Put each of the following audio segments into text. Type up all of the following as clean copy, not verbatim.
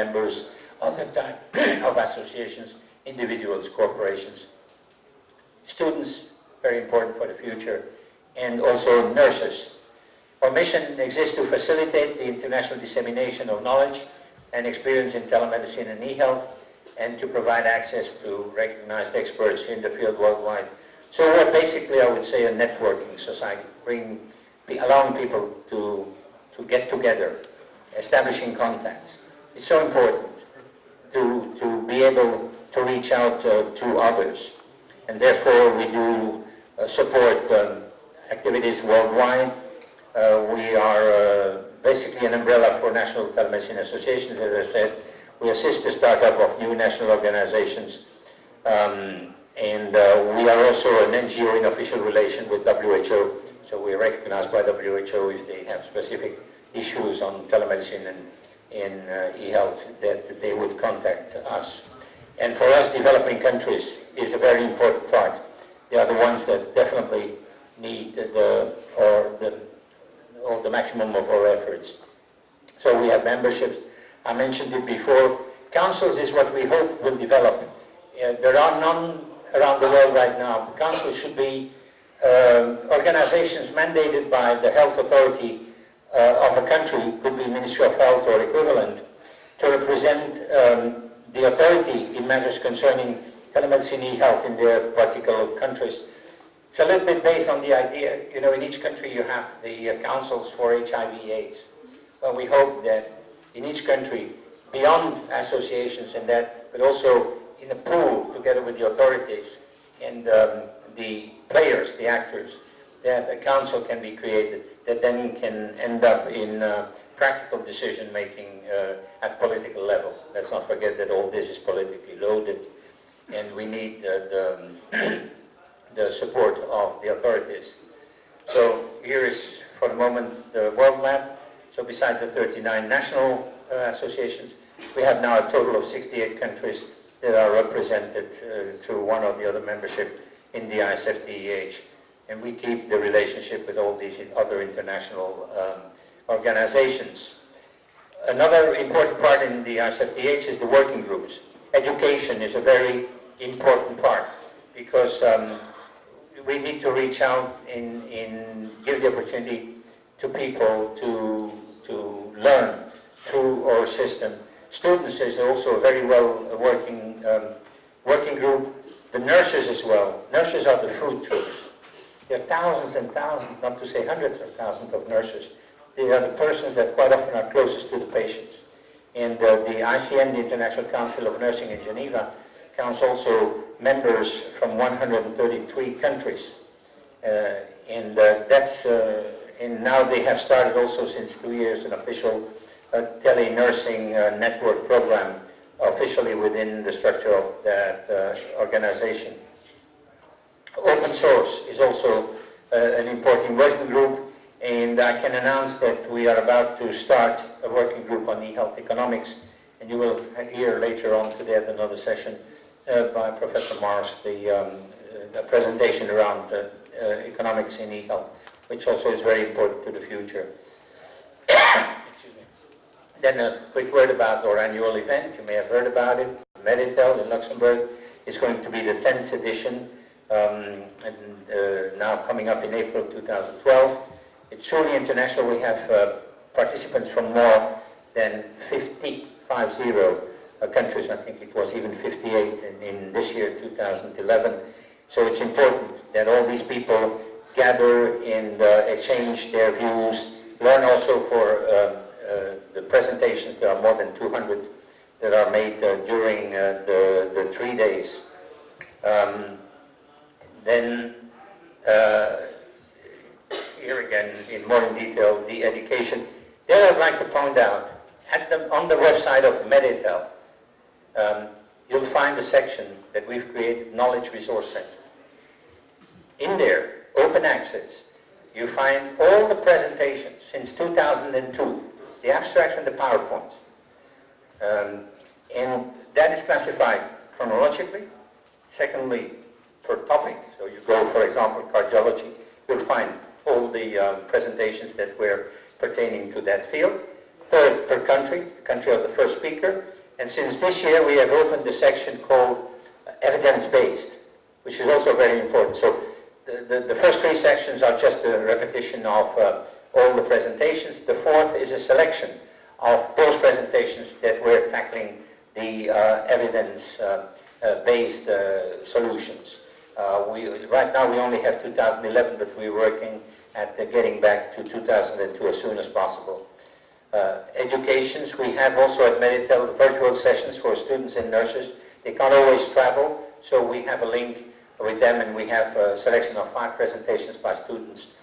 members, other type of associations, individuals, corporations, students, very important for the future, and also nurses. Our mission exists to facilitate the international dissemination of knowledge and experience in telemedicine and e-health, and to provide access to recognized experts in the field worldwide. So we're basically, I would say, a networking society, allowing people to get together, establishing contacts. It's so important to be able to reach out to others, and therefore we do support activities worldwide. We are basically an umbrella for national telemedicine associations, as I said. We assist the startup of new national organizations, and we are also an NGO in official relation with WHO. So we are recognized by WHO if they have specific issues on telemedicine and in e-health, that they would contact us. And for us, developing countries is a very important part. They are the ones that definitely need the maximum of our efforts. So we have memberships. I mentioned it before. Councils is what we hope will develop. There are none around the world right now. Councils should be organizations mandated by the health authority of a country, could be Ministry of Health or equivalent, to represent the authority in matters concerning telemedicine e-health in their particular countries. It's a little bit based on the idea, you know, in each country you have the councils for HIV/AIDS. Well, we hope that in each country, beyond associations and that, but also in a pool together with the authorities and the players, the actors, that a council can be created that then can end up in practical decision making at political level. Let's not forget that all this is politically loaded, and we need the support of the authorities. So here is, for the moment, the world map. So besides the 39 national associations, we have now a total of 68 countries that are represented through one or the other membership in the ISFTEH. And we keep the relationship with all these other international organizations. Another important part in the ISFTEH is the working groups. Education is a very important part, because we need to reach out and give the opportunity to people to learn through our system. Students is also a very well working group. The nurses as well. Nurses are the food troops. There are thousands and thousands, not to say hundreds of thousands of nurses. They are the persons that quite often are closest to the patients. And the ICN, the International Council of Nursing in Geneva, counts also members from 133 countries. And now they have started also since 2 years an official tele-nursing network program officially within the structure of that organization. Open source is also an important working group, and I can announce that we are about to start a working group on e-health economics, and you will hear later on today at another session by Professor Mars the presentation around economics in e-health, which also is very important to the future. Excuse me. Then a quick word about our annual event. You may have heard about it. Meditel in Luxembourg is going to be the 10th edition, and now coming up in April 2012. It's truly international. We have participants from more than 50 countries. I think it was even 58 in this year, 2011. So it's important that all these people gather and exchange their views, learn also for the presentations. There are more than 200 that are made during the 3 days. Then here again, in more in detail, the education. There I'd like to point out, on the website of Meditel, you'll find a section that we've created, Knowledge Resource Center. In there, open access, you find all the presentations since 2002, the abstracts and the PowerPoints. And that is classified chronologically. Secondly, per topic. So you go, for example, cardiology, you'll find all the presentations that were pertaining to that field. third per country, the country of the first speaker. And since this year, we have opened a section called evidence-based, which is also very important. So the first three sections are just a repetition of all the presentations. The fourth is a selection of those presentations that were tackling the evidence-based solutions. Right now we only have 2011, but we're working at getting back to 2002 as soon as possible. Educations, we have also at Meditel virtual sessions for students and nurses. They can't always travel, so we have a link with them, and we have a selection of 5 presentations by students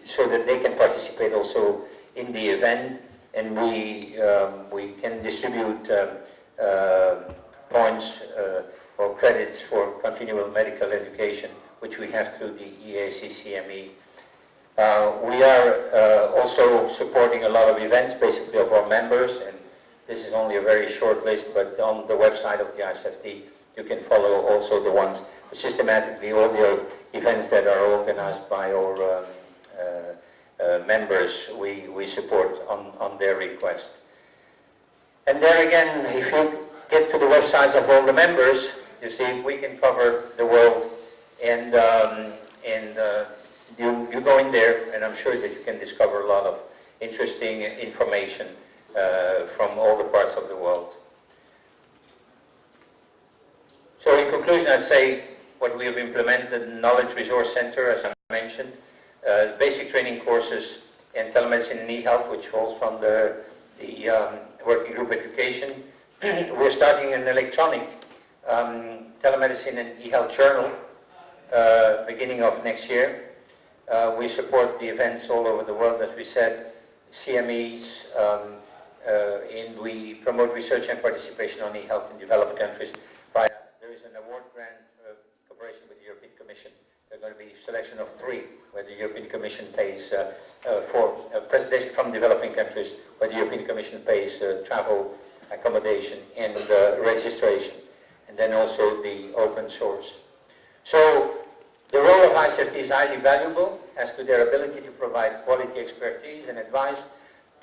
so that they can participate also in the event, and we can distribute points or credits for continual medical education, which we have through the EACCME. We are also supporting a lot of events, basically of our members, and this is only a very short list, but on the website of the ISFD, you can follow also the ones, systematically all the events that are organized by our members, we support on their request. And there again, if you get to the websites of all the members, you see we can cover the world, and you go in there, and I'm sure that you can discover a lot of interesting information from all the parts of the world. So in conclusion, I'd say what we have implemented, the Knowledge Resource Center, as I mentioned, basic training courses in telemedicine and e-health, which falls from the working group education. We're starting an electronic telemedicine and e-health journal beginning of next year. We support the events all over the world, as we said, CMEs, and we promote research and participation on e-health in developed countries. There is an award grant cooperation with the European Commission. There are going to be a selection of 3, where the European Commission pays for a presentation from developing countries, where the European Commission pays travel, accommodation, and registration, and then also the open source. So the role of ICFT is highly valuable as to their ability to provide quality expertise and advice,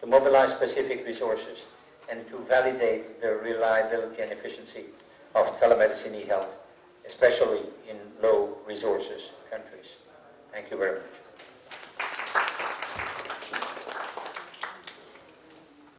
to mobilize specific resources, and to validate the reliability and efficiency of telemedicine e-health, especially in low resources countries. Thank you very much.